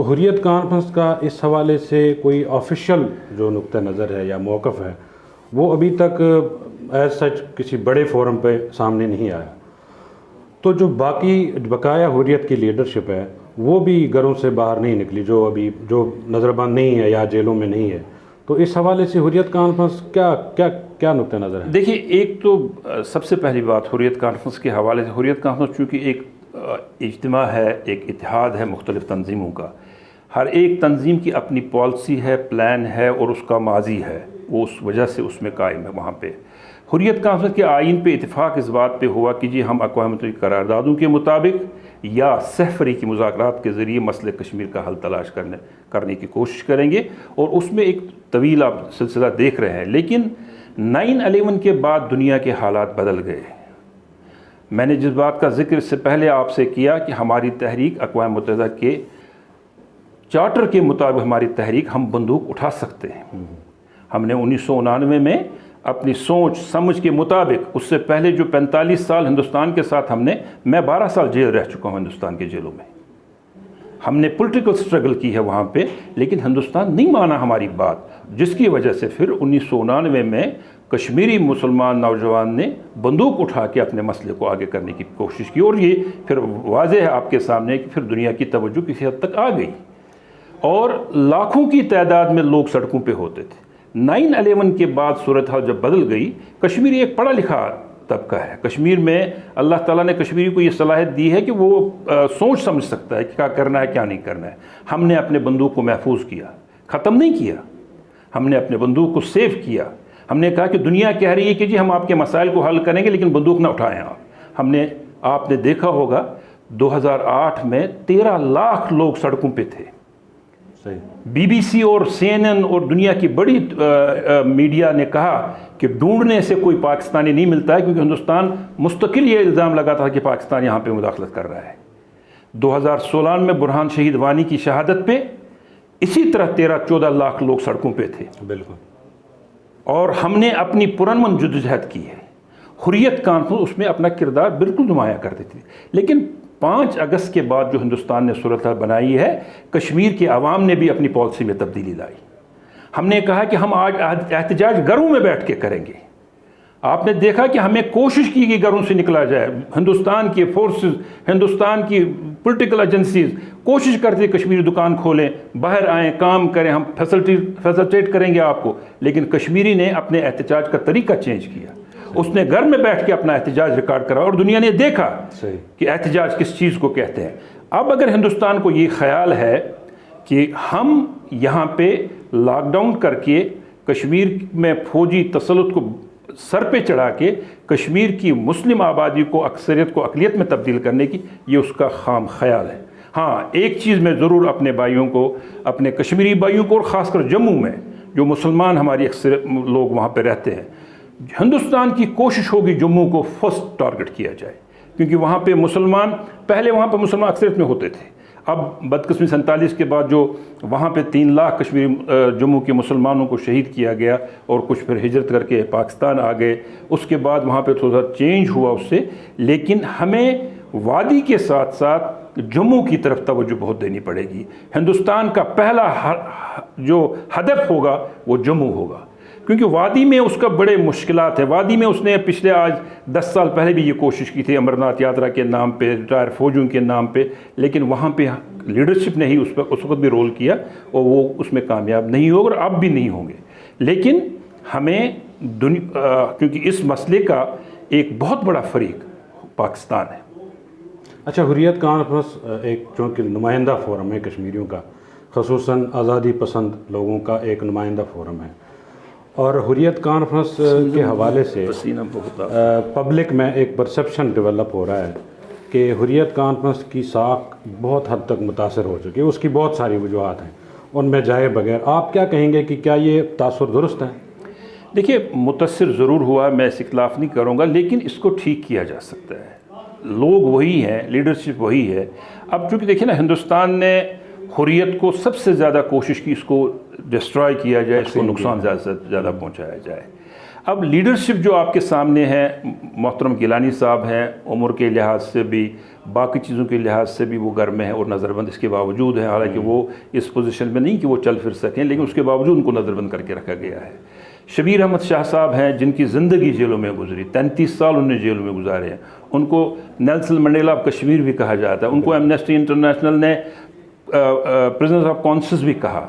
تو حریت کانفرنس کا اس حوالے سے کوئی آفیشیل جو نقطہ نظر ہے یا موقف ہے وہ ابھی تک ایز سچ کسی بڑے فورم پہ سامنے نہیں آیا. تو جو باقی بقایا حریت کی لیڈرشپ ہے وہ بھی گھروں سے باہر نہیں نکلی، جو نظر بند نہیں ہے یا جیلوں میں نہیں ہے. تو اس حوالے سے حریت کانفرنس کیا نقطہ نظر ہے؟ دیکھیے، ایک تو سب سے پہلی بات حریت کانفرنس کے حوالے سے، حریت کانفرنس چونکہ ایک اجتماع ہے، ایک اتحاد ہے مختلف تنظیموں کا. ہر ایک تنظیم کی اپنی پالیسی ہے، پلان ہے اور اس کا ماضی ہے، وہ اس وجہ سے اس میں قائم ہے. وہاں پہ حریت کانفرنس کے آئین پہ اتفاق اس بات پہ ہوا کہ جی ہم اقوام متحدہ کی قراردادوں کے مطابق یا سہ کی مذاکرات کے ذریعے مسئلہ کشمیر کا حل تلاش کرنے کی کوشش کریں گے. اور اس میں ایک طویل آپ سلسلہ دیکھ رہے ہیں. لیکن 9/11 کے بعد دنیا کے حالات بدل گئے. میں نے جس بات کا ذکر اس سے پہلے آپ سے کیا کہ ہماری تحریک اقوام متحدہ کے چارٹر کے مطابق ہماری تحریک ہم بندوق اٹھا سکتے ہیں. ہم نے 1999 میں اپنی سوچ سمجھ کے مطابق، اس سے پہلے جو 45 سال ہندوستان کے ساتھ میں 12 سال جیل رہ چکا ہوں ہندوستان کے جیلوں میں. ہم نے پولیٹیکل سٹرگل کی ہے وہاں پہ، لیکن ہندوستان نہیں مانا ہماری بات، جس کی وجہ سے پھر 1999 میں کشمیری مسلمان نوجوان نے بندوق اٹھا کے اپنے مسئلے کو آگے کرنے کی کوشش کی. اور یہ پھر واضح ہے آپ کے سامنے کہ پھر دنیا کی توجہ کسی حد تک آ گئی اور لاکھوں کی تعداد میں لوگ سڑکوں پہ ہوتے تھے. 9/11 کے بعد صورتحال جب بدل گئی، کشمیری ایک پڑھا لکھا طبقہ ہے. کشمیر میں اللہ تعالیٰ نے کشمیری کو یہ صلاحیت دی ہے کہ وہ سوچ سمجھ سکتا ہے کہ کیا کرنا ہے کیا نہیں کرنا ہے. ہم نے اپنے بندوق کو محفوظ کیا، ختم نہیں کیا. ہم نے اپنے بندوق کو سیو کیا. ہم نے کہا کہ دنیا کہہ رہی ہے کہ جی ہم آپ کے مسائل کو حل کریں گے لیکن بندوق نہ اٹھائیں آپ. آپ نے دیکھا ہوگا 2008 میں 13 لاکھ لوگ سڑکوں پہ تھے. BBC اور CNN اور دنیا کی بڑی میڈیا نے کہا کہ ڈھونڈنے سے کوئی پاکستانی نہیں ملتا ہے، کیونکہ ہندوستان مستقل یہ الزام لگاتا تھا کہ پاکستان یہاں پہ مداخلت کر رہا ہے. 2016 میں برہان شہید وانی کی شہادت پہ اسی طرح 13-14 لاکھ لوگ سڑکوں پہ تھے. بالکل. اور ہم نے اپنی پرامن جدوجہد کی ہے. حریت کانفرنس اس میں اپنا کردار بالکل نمایاں کر دیتی تھی. لیکن 5 اگست کے بعد جو ہندوستان نے صورتحال بنائی ہے، کشمیر کے عوام نے بھی اپنی پالیسی میں تبدیلی لائی. ہم نے کہا کہ ہم آج احتجاج گھروں میں بیٹھ کے کریں گے. آپ نے دیکھا کہ ہمیں کوشش کی کہ گھروں سے نکلا جائے. ہندوستان کی فورسز، ہندوستان کی پولیٹیکل ایجنسیز کوشش کرتے کشمیری دکان کھولیں، باہر آئیں، کام کریں، ہم فیسلٹیٹ کریں گے آپ کو. لیکن کشمیری نے اپنے احتجاج کا طریقہ چینج کیا. اس نے گھر میں بیٹھ کے اپنا احتجاج ریکارڈ کرا اور دنیا نے دیکھا کہ احتجاج کس چیز کو کہتے ہیں. اب اگر ہندوستان کو یہ خیال ہے کہ ہم یہاں پہ لاک ڈاؤن کر کے کشمیر میں فوجی تسلط کو سر پہ چڑھا کے کشمیر کی مسلم آبادی کو اکثریت کو اقلیت میں تبدیل کرنے کی، یہ اس کا خام خیال ہے. ہاں، ایک چیز میں ضرور اپنے بھائیوں کو، اپنے کشمیری بھائیوں کو، اور خاص کر جموں میں جو مسلمان ہماری اکثر لوگ وہاں پہ رہتے ہیں، ہندوستان کی کوشش ہوگی جموں کو فرسٹ ٹارگٹ کیا جائے، کیونکہ وہاں پہ مسلمان، پہلے وہاں پہ مسلمان اکثریت میں ہوتے تھے. اب بدقسمی 47 کے بعد جو وہاں پہ 3 لاکھ کشمیری جموں کے مسلمانوں کو شہید کیا گیا اور کچھ پھر ہجرت کر کے پاکستان آ گئے. اس کے بعد وہاں پہ تھوڑا چینج ہوا اس سے. لیکن ہمیں وادی کے ساتھ ساتھ جموں کی طرف توجہ بہت دینی پڑے گی. ہندوستان کا پہلا جو ہدف ہوگا وہ جموں ہوگا، کیونکہ وادی میں اس کا بڑے مشکلات ہیں. وادی میں اس نے پچھلے آج 10 سال پہلے بھی یہ کوشش کی تھی امرناتھ یاترا کے نام پہ، ریٹائر فوجیوں کے نام پہ، لیکن وہاں پہ لیڈرشپ نے ہی اس وقت بھی رول کیا اور وہ اس میں کامیاب نہیں ہوگا اور اب بھی نہیں ہوں گے. لیکن ہمیں کیونکہ اس مسئلے کا ایک بہت بڑا فریق پاکستان ہے. اچھا، حریت کانفرنس ایک چونکہ نمائندہ فورم ہے کشمیریوں کا، خصوصاً آزادی پسند لوگوں کا ایک نمائندہ فورم ہے، اور حریت کانفرنس کے حوالے سے پبلک میں ایک پرسیپشن ڈیولپ ہو رہا ہے کہ حریت کانفرنس کی ساکھ بہت حد تک متاثر ہو چکی ہے. اس کی بہت ساری وجوہات ہیں، ان میں جائے بغیر آپ کیا کہیں گے کہ کیا یہ تاثر درست ہے؟ دیکھیے، متاثر ضرور ہوا، میں اس اختلاف نہیں کروں گا، لیکن اس کو ٹھیک کیا جا سکتا ہے. لوگ وہی ہیں، لیڈرشپ وہی ہے. اب چونکہ دیکھیں نا، ہندوستان نے حریت کو سب سے زیادہ کوشش کی اس کو ڈسٹرائے کیا جائے، اس کو نقصان زیادہ سے زیادہ پہنچایا جائے. اب لیڈرشپ جو آپ کے سامنے ہے، محترم گیلانی صاحب ہیں، عمر کے لحاظ سے بھی باقی چیزوں کے لحاظ سے بھی وہ گھر میں ہے اور نظر بند اس کے باوجود ہے، حالانکہ وہ اس پوزیشن میں نہیں کہ وہ چل پھر سکیں، لیکن اس کے باوجود ان کو نظر بند کر کے رکھا گیا ہے۔ شبیر احمد شاہ صاحب ہیں جن کی زندگی جیلوں میں گزری، 33 سال انہوں نے جیلوں میں گزارے ہیں، ان کو نیلسن منڈیلا آف کشمیر بھی کہا جاتا ہے، ان کو ایمنسٹی انٹرنیشنل نے پرزنرز آف کانسنس بھی کہا،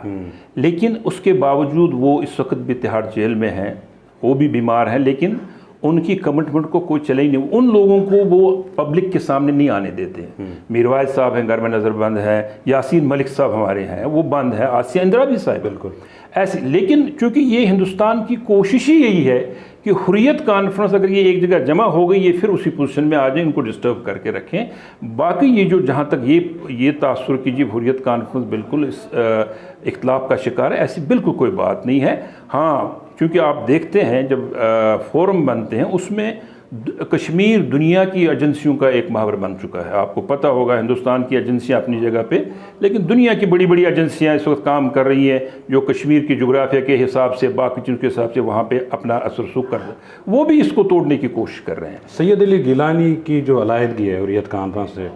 لیکن اس کے باوجود وہ اس وقت بھی تہاڑ جیل میں ہیں، وہ بھی بیمار ہیں، لیکن ان کی کمٹمنٹ کو کوئی چلے ہی نہیں، ان لوگوں کو وہ پبلک کے سامنے نہیں آنے دیتے ہیں۔ میروائز صاحب ہیں گھر میں نظر بند ہے، یاسین ملک صاحب ہمارے ہیں وہ بند ہے، آسیہ اندرابی صاحب بالکل ایسے، لیکن چونکہ یہ ہندوستان کی کوشش ہی یہی ہے کہ حریت کانفرنس اگر یہ ایک جگہ جمع ہو گئی یہ پھر اسی پوزیشن میں آ جائیں، ان کو ڈسٹرب کر کے رکھیں۔ باقی یہ جو جہاں تک یہ تاثر کیجیے حریت کانفرنس بالکل اس اختلاف کا شکار ہے، ایسی بالکل کوئی بات نہیں ہے۔ ہاں کیونکہ آپ دیکھتے ہیں جب فورم بنتے ہیں اس میں کشمیر دنیا کی ایجنسیوں کا ایک محور بن چکا ہے، آپ کو پتہ ہوگا ہندوستان کی ایجنسیاں اپنی جگہ پہ، لیکن دنیا کی بڑی بڑی ایجنسیاں اس وقت کام کر رہی ہیں جو کشمیر کی جغرافیہ کے حساب سے باقی چیزوں کے حساب سے وہاں پہ اپنا اثر رسوخ کر رہے ہیں، وہ بھی اس کو توڑنے کی کوشش کر رہے ہیں۔ سید علی گیلانی کی جو علیحدگی ہے حریت کانفرنس سے،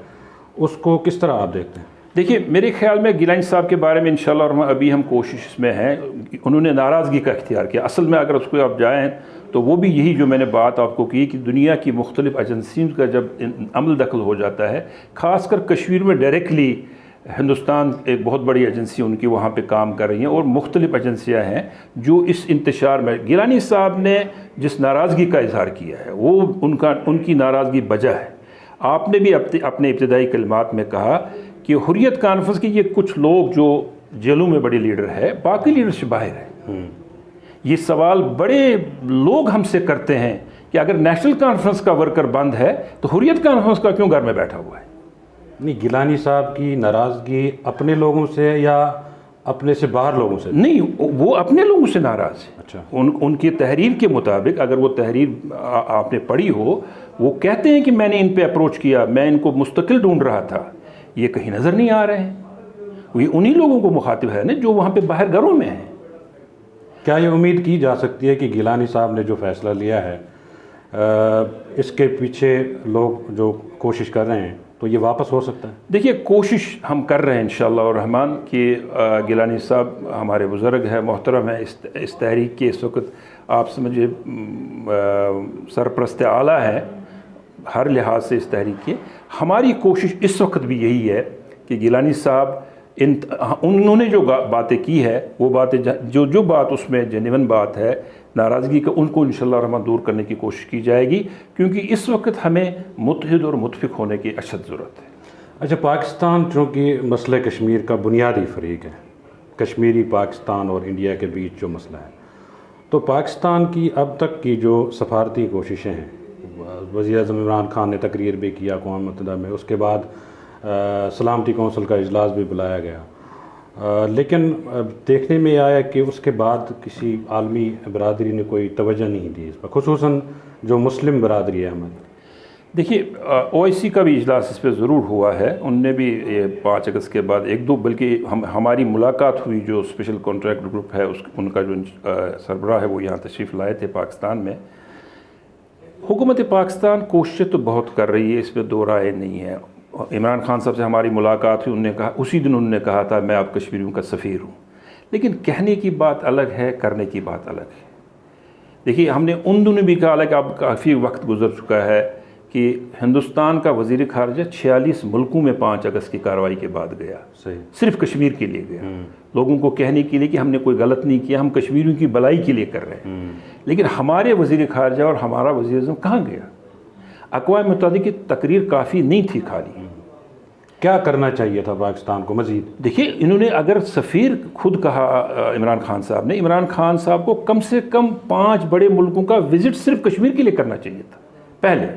اس کو کس طرح آپ دیکھتے ہیں؟ دیکھیے میرے خیال میں گیلانی صاحب کے بارے میں انشاءاللہ اور ابھی ہم کوشش میں ہیں، انہوں نے ناراضگی کا اختیار کیا، اصل میں اگر اس کو آپ جائیں تو وہ بھی یہی جو میں نے بات آپ کو کی کہ دنیا کی مختلف ایجنسیوں کا جب عمل دخل ہو جاتا ہے، خاص کر کشمیر میں ڈائریکٹلی ہندوستان ایک بہت بڑی ایجنسی ان کی وہاں پہ کام کر رہی ہیں اور مختلف ایجنسیاں ہیں جو اس انتشار میں، گیلانی صاحب نے جس ناراضگی کا اظہار کیا ہے وہ ان کی ناراضگی بجا ہے۔ آپ نے بھی اپنے ابتدائی کلمات میں کہا کہ حریت کانفرنس کے یہ کچھ لوگ جو جیلوں میں بڑے لیڈر ہے، باقی لیڈرز باہر ہیں۔ یہ سوال بڑے لوگ ہم سے کرتے ہیں کہ اگر نیشنل کانفرنس کا ورکر بند ہے تو حریت کانفرنس کا کیوں گھر میں بیٹھا ہوا ہے؟ نہیں، گیلانی صاحب کی ناراضگی اپنے لوگوں سے یا اپنے سے باہر لوگوں سے؟ نہیں، وہ اپنے لوگوں سے ناراض ہے۔ اچھا، ان کی تحریر کے مطابق اگر وہ تحریر آپ نے پڑھی ہو، وہ کہتے ہیں کہ میں نے ان پہ اپروچ کیا، میں ان کو مستقل ڈھونڈ رہا تھا، یہ کہیں نظر نہیں آ رہے ہیں۔ یہ انہی لوگوں کو مخاطب ہے نا جو وہاں پہ باہر گھروں میں ہیں۔ کیا یہ امید کی جا سکتی ہے کہ گیلانی صاحب نے جو فیصلہ لیا ہے اس کے پیچھے لوگ جو کوشش کر رہے ہیں تو یہ واپس ہو سکتا ہے؟ دیکھیے کوشش ہم کر رہے ہیں انشاءاللہ الرحمن کہ گیلانی صاحب ہمارے بزرگ ہیں، محترم ہیں، اس تحریک کے اس وقت آپ سمجھے سرپرست اعلیٰ ہے ہر لحاظ سے اس تحریک کے۔ ہماری کوشش اس وقت بھی یہی ہے کہ گیلانی صاحب انہوں نے جو باتیں کی ہے وہ باتیں جو بات اس میں جینون بات ہے ناراضگی کا، ان کو انشاءاللہ الرحمن دور کرنے کی کوشش کی جائے گی، کیونکہ اس وقت ہمیں متحد اور متفق ہونے کی اشد ضرورت ہے۔ اچھا، پاکستان چونکہ مسئلہ کشمیر کا بنیادی فریق ہے، کشمیری پاکستان اور انڈیا کے بیچ جو مسئلہ ہے، تو پاکستان کی اب تک کی جو سفارتی کوششیں ہیں، وزیر اعظم عمران خان نے تقریر بھی کیا اقوام متحدہ میں، اس کے بعد سلامتی کونسل کا اجلاس بھی بلایا گیا، لیکن دیکھنے میں آیا کہ اس کے بعد کسی عالمی برادری نے کوئی توجہ نہیں دی اس پر، خصوصاً جو مسلم برادری ہے ہماری۔ دیکھیے OIC کا بھی اجلاس اس پہ ضرور ہوا ہے، ان نے بھی 5 اگست کے بعد ایک دو بلکہ ہماری ملاقات ہوئی، جو اسپیشل کانٹریکٹ گروپ ہے ان کا جو سربراہ ہے وہ یہاں تشریف لائے تھے پاکستان میں۔ حکومت پاکستان کوشش تو بہت کر رہی ہے، اس پہ دو رائے نہیں ہے۔ عمران خان صاحب سے ہماری ملاقات ہوئی، اسی دن انہوں نے کہا تھا میں آپ کشمیریوں کا سفیر ہوں، لیکن کہنے کی بات الگ ہے، کرنے کی بات الگ ہے۔ دیکھیے ہم نے ان دنوں بھی کہا، حالانکہ اب کافی وقت گزر چکا ہے، کہ ہندوستان کا وزیر خارجہ 46 ملکوں میں 5 اگست کی کارروائی کے بعد گیا، صرف کشمیر کے لیے گیا، لوگوں کو کہنے کے لیے کہ ہم نے کوئی غلط نہیں کیا، ہم کشمیریوں کی بھلائی کے لیے کر رہے ہیں، لیکن ہمارے وزیر خارجہ اور ہمارا وزیر اعظم کہاں گیا؟ اقوام متحدہ کی تقریر کافی نہیں تھی خالی۔ کیا کرنا چاہیے تھا پاکستان کو مزید؟ دیکھیے انہوں نے اگر سفیر خود کہا عمران خان صاحب نے، عمران خان صاحب کو کم سے کم 5 بڑے ملکوں کا وزٹ صرف کشمیر کے لیے کرنا چاہیے تھا پہلے۔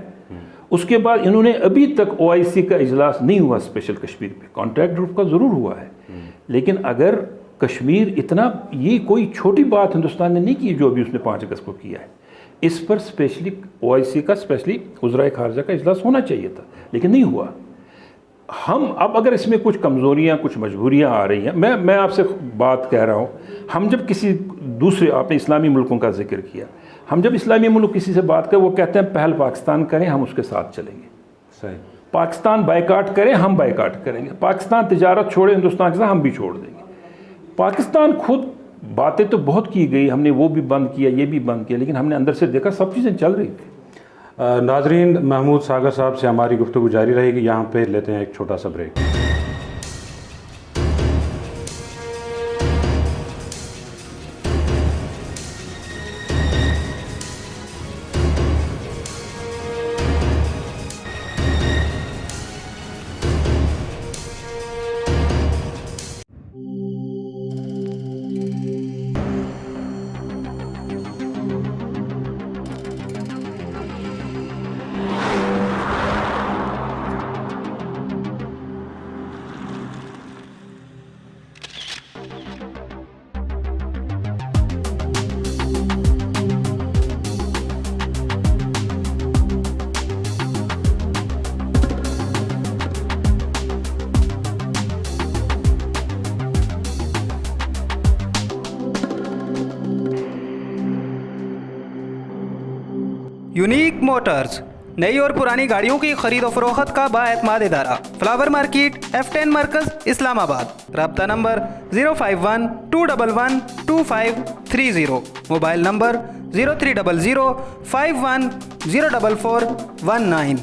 اس کے بعد انہوں نے ابھی تک OIC کا اجلاس نہیں ہوا اسپیشل کشمیر پہ، کانٹریکٹ گروپ کا ضرور ہوا ہے، لیکن اگر کشمیر اتنا، یہ کوئی چھوٹی بات ہندوستان نے نہیں کی جو ابھی اس نے 5 اگست کو کیا ہے، اس پر اسپیشلی OIC کا اسپیشلی وزرائے خارجہ کا اجلاس ہونا چاہیے تھا، لیکن نہیں ہوا۔ ہم اب اگر اس میں کچھ کمزوریاں کچھ مجبوریاں آ رہی ہیں، میں آپ سے بات کہہ رہا ہوں، ہم جب کسی دوسرے، آپ نے اسلامی ملکوں کا ذکر کیا، ہم جب اسلامی ملک کسی سے بات کریں وہ کہتے ہیں پہل پاکستان کریں، ہم اس کے ساتھ چلیں گے۔ صحیح۔ پاکستان بائیکاٹ کرے ہم بائیکاٹ کریں گے، پاکستان تجارت چھوڑے ہندوستان کے ساتھ ہم بھی چھوڑ دیں گے۔ پاکستان خود باتیں تو بہت کی گئی، ہم نے وہ بھی بند کیا یہ بھی بند کیا، لیکن ہم نے اندر سے دیکھا سب چیزیں چل رہی تھیں۔ ناظرین، محمود ساگر صاحب سے ہماری گفتگو جاری رہے گی، یہاں پہ لیتے ہیں ایک چھوٹا سا بریک۔ یونیک موٹرز، نئی اور پرانی گاڑیوں کی خرید و فروخت کا بااعتماد ادارہ، فلاور مارکیٹ، F10 مرکز، اسلام آباد۔ رابطہ نمبر 051-211-2530، موبائل نمبر 0300510419۔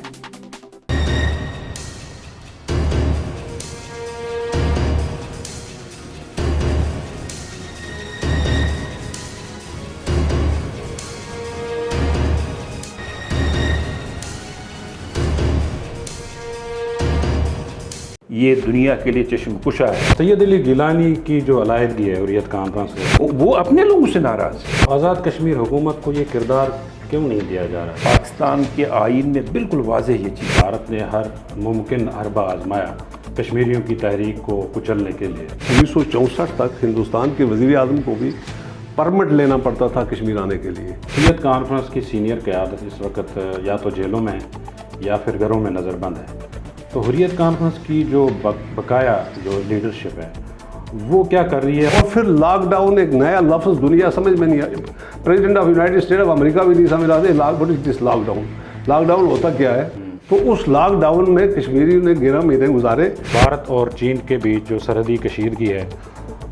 یہ دنیا کے لیے چشم کشا ہے۔ سید علی گیلانی کی جو علیحدگی ہے حریت کانفرنس سے، وہ اپنے لوگوں سے ناراض ہے۔ آزاد کشمیر حکومت کو یہ کردار کیوں نہیں دیا جا رہا؟ پاکستان کے آئین میں بالکل واضح یہ چیز۔ بھارت نے ہر ممکن حربہ آزمایا کشمیریوں کی تحریک کو کچلنے کے لیے۔ 1964 تک ہندوستان کے وزیر اعظم کو بھی پرمٹ لینا پڑتا تھا کشمیر آنے کے لیے۔ حریت کانفرنس کی سینئر قیادت اس وقت یا تو جیلوں میں یا پھر گھروں میں نظر بند ہے، تو حریت کانفرنس کی جو بقایا جو لیڈرشپ ہے وہ کیا کر رہی ہے؟ اور پھر لاک ڈاؤن ایک نیا لفظ دنیا سمجھ میں نہیں آیا، president of United State of America بھی نہیں سمجھ رہا تھا what is this lockdown, lockdown ہوتا کیا ہے؟ تو اس لاک ڈاؤن میں کشمیریوں نے 11 مہینے گزارے۔ بھارت اور چین کے بیچ جو سرحدی کشیدگی ہے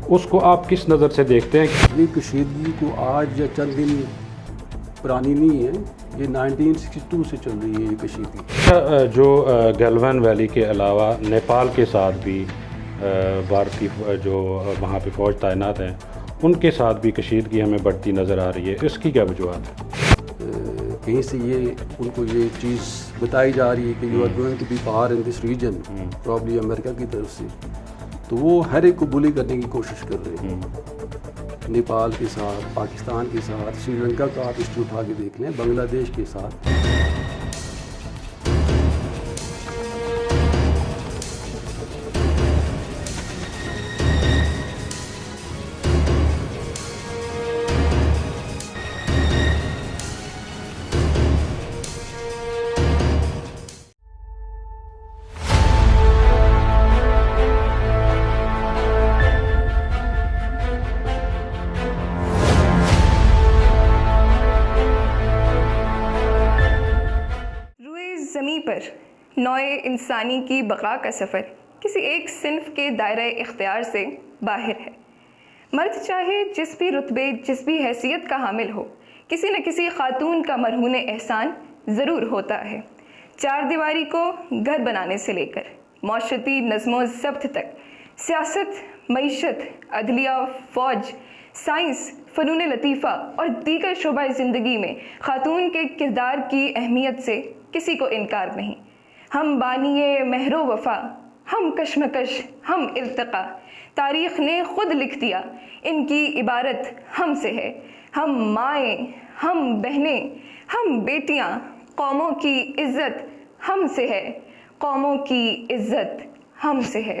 اس کو آپ کس نظر سے دیکھتے ہیں؟ یہ کشیدگی کو آج یا چند دن پرانی نہیں ہے، یہ 1962 سے چل رہی ہے یہ کشیدگی۔ جو گلوان ویلی کے علاوہ نیپال کے ساتھ بھی بھارتی جو وہاں پہ فوج تعینات ہیں ان کے ساتھ بھی کشیدگی ہمیں بڑھتی نظر آ رہی ہے، اس کی کیا وجوہات ہے؟ کہیں سے یہ ان کو یہ چیز بتائی جا رہی ہے کہ you are going to be power in this region, probably امریکہ کی طرف سے، تو وہ ہر ایک کو بلی کرنے کی کوشش کر رہے ہیں۔ نیپال کے ساتھ، پاکستان کے ساتھ، سری لنکا کا آپ ہسٹری اٹھا کے دیکھ لیں، بنگلہ دیش کے ساتھ۔ زمیں پر نوع انسانی کی بقا کا سفر کسی ایک صنف کے دائرہ اختیار سے باہر ہے۔ مرد چاہے جس بھی رتبے جس بھی حیثیت کا حامل ہو، کسی نہ کسی خاتون کا مرہون احسان ضرور ہوتا ہے۔ چار دیواری کو گھر بنانے سے لے کر معاشرتی نظم و ضبط تک، سیاست، معیشت، عدلیہ، فوج، سائنس، فنون لطیفہ اور دیگر شعبۂ زندگی میں خاتون کے کردار کی اہمیت سے کسی کو انکار نہیں۔ ہم بانیے مہر و وفا، ہم کشمکش، ہم ارتقا، تاریخ نے خود لکھ دیا ان کی عبارت ہم سے ہے۔ ہم مائیں، ہم بہنیں، ہم بیٹیاں، قوموں کی عزت ہم سے ہے، قوموں کی عزت ہم سے ہے۔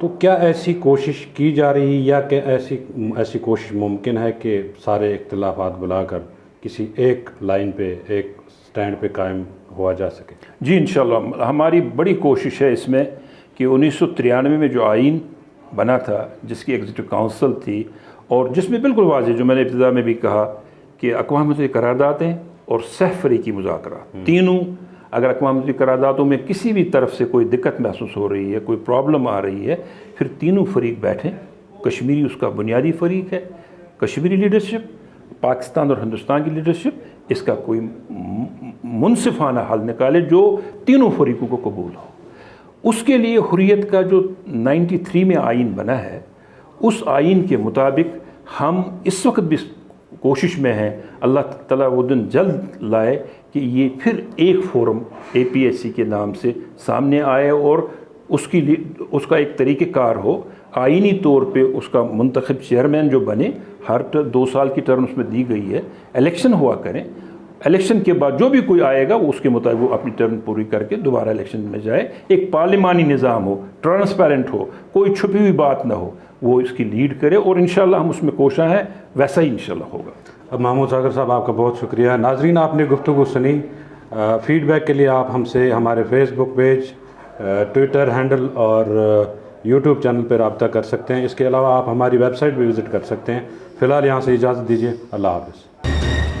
تو کیا ایسی کوشش کی جا رہی یا کہ ایسی کوشش ممکن ہے کہ سارے اختلافات بلا کر کسی ایک لائن پہ ایک سٹینڈ پہ قائم ہوا جا سکے؟ جی انشاءاللہ ہماری بڑی کوشش ہے اس میں کہ 1993 میں جو آئین بنا تھا، جس کی ایگزیکٹو کونسل تھی، اور جس میں بالکل واضح جو میں نے ابتدا میں بھی کہا کہ اقوام متحدہ قراردادیں اور سہ فریقی مذاکرات تینوں، اگر اقوام متحدہ قراردادوں میں کسی بھی طرف سے کوئی دقت محسوس ہو رہی ہے، کوئی پرابلم آ رہی ہے، پھر تینوں فریق بیٹھیں. کشمیری اس کا بنیادی فریق ہے، کشمیری لیڈرشپ، پاکستان اور ہندوستان کی لیڈرشپ اس کا کوئی منصفانہ حل نکالے جو تینوں فریقوں کو قبول ہو. اس کے لیے حریت کا جو 93 میں آئین بنا ہے، اس آئین کے مطابق ہم اس وقت بھی کوشش میں ہیں، اللہ تعالیٰ وہ دن جلد لائے کہ یہ پھر ایک فورم APSC کے نام سے سامنے آئے اور اس کا ایک طریقہ کار ہو. آئینی طور پہ اس کا منتخب چیئرمین جو بنے، ہر 2 سال کی ٹرم اس میں دی گئی ہے، الیکشن ہوا کریں. الیکشن کے بعد جو بھی کوئی آئے گا وہ اس کے مطابق وہ اپنی ٹرم پوری کر کے دوبارہ الیکشن میں جائے. ایک پارلیمانی نظام ہو، ٹرانسپیرنٹ ہو، کوئی چھپی ہوئی بات نہ ہو، وہ اس کی لیڈ کرے، اور انشاءاللہ ہم اس میں کوشاں ہیں، ویسا ہی انشاءاللہ ہوگا. اب محمود ساگر صاحب آپ کا بہت شکریہ. ناظرین آپ نے گفتگو سنی. فیڈ بیک کے لیے آپ ہم سے ہمارے فیس بک پیج، ٹویٹر ہینڈل اور یوٹیوب چینل پہ رابطہ کر سکتے ہیں. اس کے علاوہ آپ ہماری ویب سائٹ بھی وزٹ کر سکتے ہیں. فی الحال یہاں سے اجازت دیجیے. اللہ حافظ.